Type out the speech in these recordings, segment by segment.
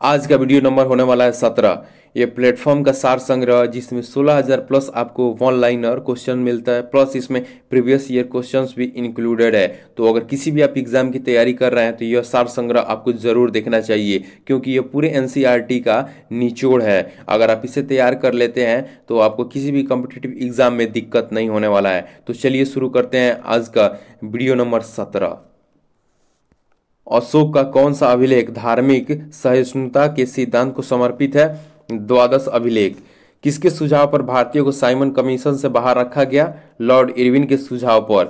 आज का video number होने वाला है 17। ये प्लेटफॉर्म का सार संग्रह जिसमें 16,000 प्लस आपको वन लाइनर क्वेश्चन मिलता है, प्लस इसमें प्रीवियस ईयर क्वेश्चंस भी इंक्लूडेड है। तो अगर किसी भी आप एग्जाम की तैयारी कर रहे हैं तो यह सार संग्रह आपको जरूर देखना चाहिए, क्योंकि यह पूरे एनसीईआरटी का निचोड़ है। अगर आप इसे तैयार कर लेते हैं तो आपको किसी भी कॉम्पिटिटिव एग्जाम में दिक्कत नहीं होने वाला है। तो चलिए शुरू करते हैं आज का वीडियो नंबर 17। अशोक का कौन सा अभिलेख धार्मिक सहिष्णुता के सिद्धांत को समर्पित है? द्वादश अभिलेख। किसके सुझाव पर भारतीयों को साइमन कमीशन से बाहर रखा गया? लॉर्ड इरविन के सुझाव पर।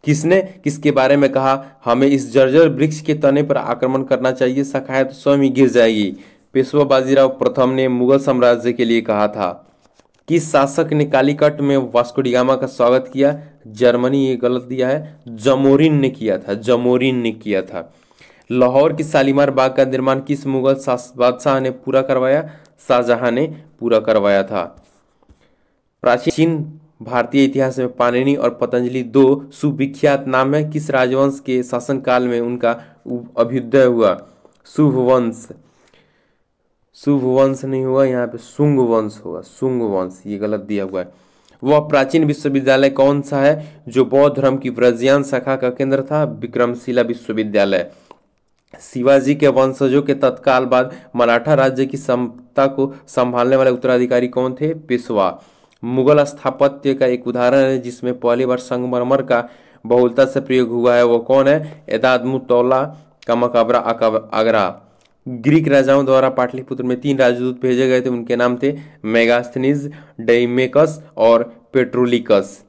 किसने किसके बारे में कहा हमें इस जर्जर वृक्ष के तने पर आक्रमण करना चाहिए, शाखाएं तो स्वयं ही गिर जाएगी? पेशवा बाजीराव प्रथम ने मुगल साम्राज्य के लिए कहा था। किस शासक ने कालीकट में वास्को डी गामा का स्वागत किया? जर्मनी। ये गलत दिया है, जमोरिन ने किया था, जमोरिन ने किया था। लाहौर की शालीमार बाग का निर्माण किस मुगल बादशाह ने पूरा करवाया? शाहजहां ने पूरा करवाया था। प्राचीन भारतीय इतिहास में पाणिनि और पतंजलि दो सुविख्यात नाम है। किस राजवंश के शासनकाल में उनका अभ्युदय हुआ? शुभ वंश। शुभ वंश नहीं हुआ, यहाँ पे शुंग वंश होगा, शुंग वंश। ये गलत दिया हुआ है। वह प्राचीन विश्वविद्यालय कौन सा है जो बौद्ध धर्म की व्रजयान शाखा का केंद्र था? विक्रमशिला विश्वविद्यालय। शिवाजी के वंशजों के तत्काल बाद मराठा राज्य की सत्ता को संभालने वाले उत्तराधिकारी कौन थे? पेशवा। मुगल स्थापत्य का एक उदाहरण है जिसमें पहली बार संगमरमर का बहुलता से प्रयोग हुआ है, वो कौन है? एदादमुतौला का मकबरा आगरा। ग्रीक राजाओं द्वारा पाटलिपुत्र में 3 राजदूत भेजे गए थे, उनके नाम थे मेगास्थनीज, डेइमेकस और पेट्रोलिकस।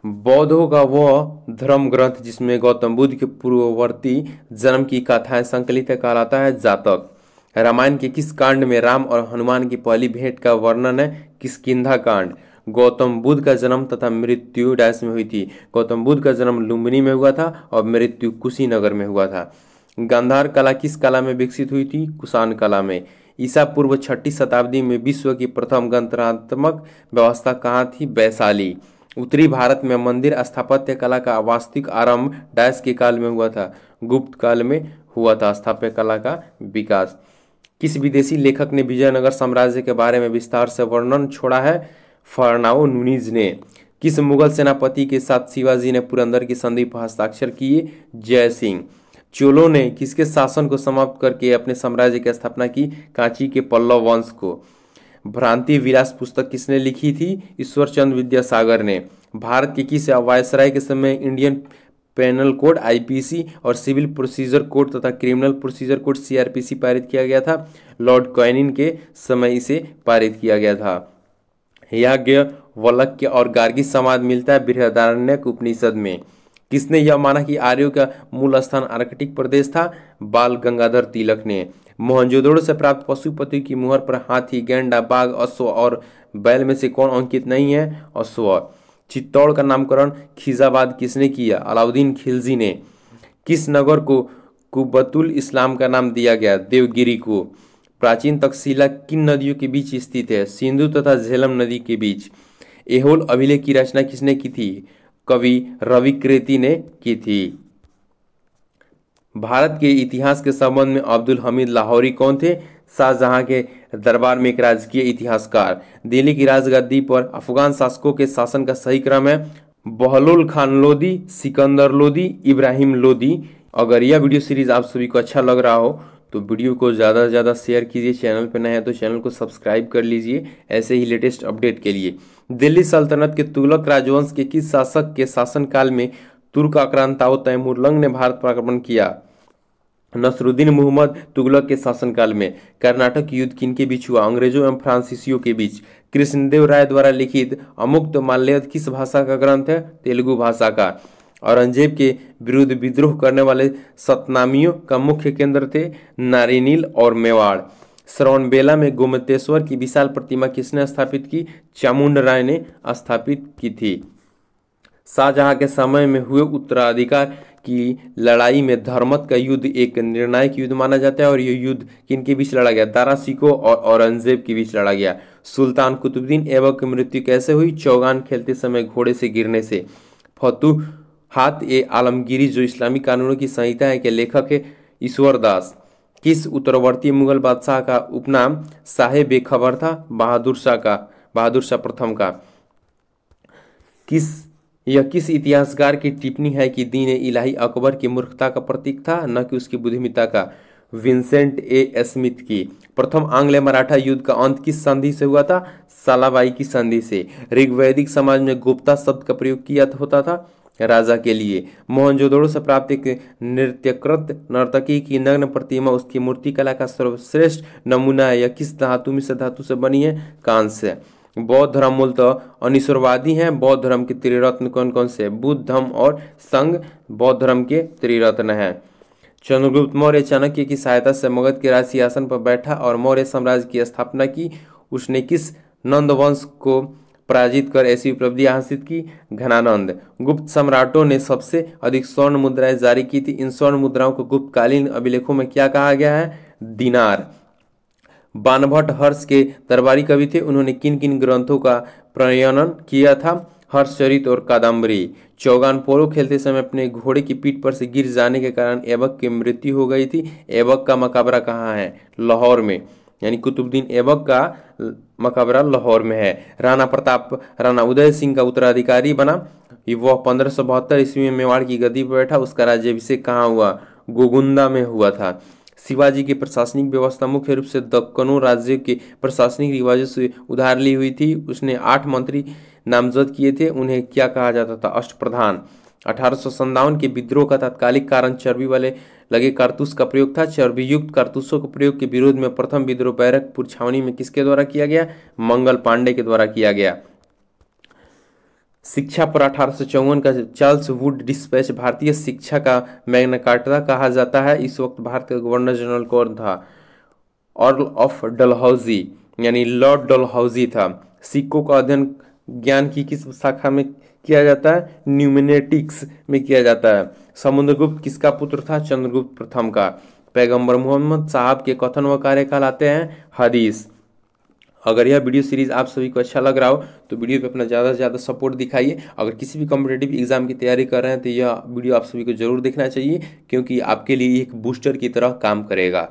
बौद्धों का वह धर्म ग्रंथ जिसमें गौतम बुद्ध के पूर्ववर्ती जन्म की कथाएं संकलित है कहलाता है जातक। रामायण के किस कांड में राम और हनुमान की पहली भेंट का वर्णन है? किष्किंधा कांड। गौतम बुद्ध का जन्म तथा मृत्यु डैश में हुई थी? गौतम बुद्ध का जन्म लुम्बिनी में हुआ था और मृत्यु कुशीनगर में हुआ था। गांधार कला किस कला में विकसित हुई थी? कुषाण कला में। ईसा पूर्व 6ठी शताब्दी में विश्व की प्रथम गणतंत्रात्मक व्यवस्था कहाँ थी? वैशाली। उत्तरी भारत में मंदिर स्थापत्य कला का वास्तविक आरंभ डैश के काल में हुआ था? गुप्त काल में हुआ था स्थापत्य कला का विकास। किस विदेशी लेखक ने विजयनगर साम्राज्य के बारे में विस्तार से वर्णन छोड़ा है? फर्नाओ नुनीज ने। किस मुगल सेनापति के साथ शिवाजी ने पुरंदर की संधि पर हस्ताक्षर किए? जय सिंह। चोलों ने किसके शासन को समाप्त करके अपने साम्राज्य की स्थापना की? कांची के पल्लव वंश को। भ्रांति विलास पुस्तक किसने लिखी थी? ईश्वरचंद्र विद्यासागर ने। भारत के किस वायसराय के समय इंडियन पेनल कोड आईपीसी और सिविल प्रोसीजर कोड तथा क्रिमिनल प्रोसीजर कोड सीआरपीसी पारित किया गया था? लॉर्ड क्वेनिन के समय इसे पारित किया गया था। याज्ञ वल्क्य और गार्गी समाज मिलता है बृहदारण्यक उपनिषद में। किसने यह माना कि आर्यों का मूल स्थान आर्कटिक प्रदेश था? बाल गंगाधर तिलक ने। मोहनजोदड़ो से प्राप्त पशुपति की मुहर पर हाथी, गैंडा, बाघ, अश्व और बैल में से कौन अंकित नहीं है? अश्व। चित्तौड़ का नामकरण खिजाबाद किसने किया? अलाउद्दीन खिलजी ने। किस नगर को कुब्बतुल इस्लाम का नाम दिया गया? देवगिरी को। प्राचीन तक्षशिला किन नदियों के बीच स्थित है? सिंधु तथा झेलम नदी के बीच। ऐहोल अभिलेख की रचना किसने की थी? कवि रवि कृति ने की थी। भारत के इतिहास के संबंध में अब्दुल हमीद लाहौरी कौन थे? शाहजहां के दरबार में एक राजकीय इतिहासकार। दिल्ली की राजगद्दी पर अफगान शासकों के शासन का सही क्रम है? बहलोल खान लोदी, सिकंदर लोदी, इब्राहिम लोदी। अगर यह वीडियो सीरीज आप सभी को अच्छा लग रहा हो तो वीडियो को ज़्यादा से ज़्यादा शेयर कीजिए। चैनल पर नए हैं तो चैनल को सब्सक्राइब कर लीजिए ऐसे ही लेटेस्ट अपडेट के लिए। दिल्ली सल्तनत के तुगलक राजवंश के किस शासक के शासनकाल में तुर्क आक्रांताओं तैमूरलंग ने भारत पर आक्रमण किया? नसरुद्दीन मुहम्मद तुगलक के शासनकाल में। कर्नाटक युद्ध किनके बीच हुआ? अंग्रेजों एवं फ्रांसीसियों के बीच। कृष्णदेव राय द्वारा लिखित अमुक्त माल्यद किस भाषा का ग्रंथ है? तेलुगु भाषा का। औरंगजेब के विरुद्ध विद्रोह करने वाले सतनामियों का मुख्य केंद्र थे नारिनील और मेवाड़। श्रवणबेला में गोमतेश्वर की विशाल प्रतिमा किसने स्थापित की? चामुंड राय ने स्थापित की थी। शाहजहां के समय में हुए उत्तराधिकार की लड़ाई में धर्मत का युद्ध एक निर्णायक युद्ध माना जाता है और यह युद्ध किनके बीच लड़ा गया? दारा शिकोह और औरंगजेब के बीच लड़ा गया। सुल्तान कुतुबुद्दीन ऐबक की मृत्यु कैसे हुई? चौगान खेलते समय घोड़े से गिरने से। फतुहात ए आलमगीरी जो इस्लामी कानूनों की संहिता है के लेखक है, ईश्वर दास। किस उत्तरवर्ती मुगल बादशाह का उपनाम शाहे बेखबर था? बहादुर शाह प्रथम का। किस इतिहासकार की टिप्पणी है कि दीन इलाही अकबर की मूर्खता का प्रतीक था, न कि उसकी बुद्धिमत्ता का? विंसेंट ए स्मिथ की। प्रथम आंग्ल मराठा युद्ध का अंत किस संधि से हुआ था? सालाबाई की संधि से। ऋग्वैदिक समाज में गुप्ता शब्द का प्रयोग किया होता था राजा के लिए। मोहनजोदड़ो से प्राप्त एक नृत्यकृत नर्तकी की नग्न प्रतिमा उसकी मूर्तिकला का सर्वश्रेष्ठ नमूना है। यह किस धातु में से धातु से बनी है? कांस्य। बौद्ध धर्म मूलतः अनिश्वरवादी हैं। बौद्ध धर्म के त्रिरत्न कौन कौन से? बुद्ध, धम्म और संघ बौद्ध धर्म के त्रिरत्न हैं। चंद्रगुप्त मौर्य चाणक्य की सहायता से मगध के राज सिंहासन पर बैठा और मौर्य साम्राज्य की स्थापना की। उसने किस नंद वंश को पराजित कर ऐसी उपलब्धि हासिल की? घनानंद। गुप्त सम्राटों ने सबसे अधिक स्वर्ण मुद्राएं जारी की थी। इन स्वर्ण मुद्राओं को गुप्तकालीन अभिलेखों में क्या कहा गया है? दिनार। बाणभट्ट हर्ष के दरबारी कवि थे। उन्होंने किन किन ग्रंथों का प्रणयन किया था? हर्षचरित और कादम्बरी। चौगान पोलो खेलते समय अपने घोड़े की पीठ पर से गिर जाने के कारण ऐबक की मृत्यु हो गई थी। ऐबक का मकबरा कहाँ है? लाहौर में, यानी कुतुबुद्दीन ऐबक का मकबरा लाहौर में है। राणा प्रताप राणा उदय सिंह का उत्तराधिकारी बना। वह 1572 ईस्वी में मेवाड़ की गद्दी पर बैठा। उसका राज्याभिषेक कहाँ हुआ? गोगुंदा में हुआ था। शिवाजी की प्रशासनिक व्यवस्था मुख्य रूप से दक्कनों राज्य के प्रशासनिक रिवाजों से उधार ली हुई थी। उसने 8 मंत्री नामजद किए थे। उन्हें क्या कहा जाता था? अष्टप्रधान। 1857 के विद्रोह का तात्कालिक कारण चर्बी वाले लगे कारतूस का प्रयोग था। चर्बी युक्त कारतूसों के प्रयोग के विरोध में प्रथम विद्रोह बैरकपुर छावनी में किसके द्वारा किया गया? मंगल पांडे के द्वारा किया गया। शिक्षा पर 1854 का चार्ल्स वुड डिस्पैच भारतीय शिक्षा का मैग्ना कार्टा कहा जाता है। इस वक्त भारत का गवर्नर जनरल कौन था? अर्ल ऑफ डलहौजी, यानी लॉर्ड डलहौजी था। सिक्कों का अध्ययन ज्ञान की किस शाखा में किया जाता है? न्यूमेटिक्स में किया जाता है। समुद्रगुप्त किसका पुत्र था? चंद्रगुप्त प्रथम का। पैगंबर मोहम्मद साहब के कथन व कार्य कहलाते हैं हदीस। अगर यह वीडियो सीरीज आप सभी को अच्छा लग रहा हो तो वीडियो पे अपना ज़्यादा से ज़्यादा सपोर्ट दिखाइए। अगर किसी भी कॉम्पिटेटिव एग्जाम की तैयारी कर रहे हैं तो यह वीडियो आप सभी को जरूर देखना चाहिए, क्योंकि आपके लिए एक बूस्टर की तरह काम करेगा।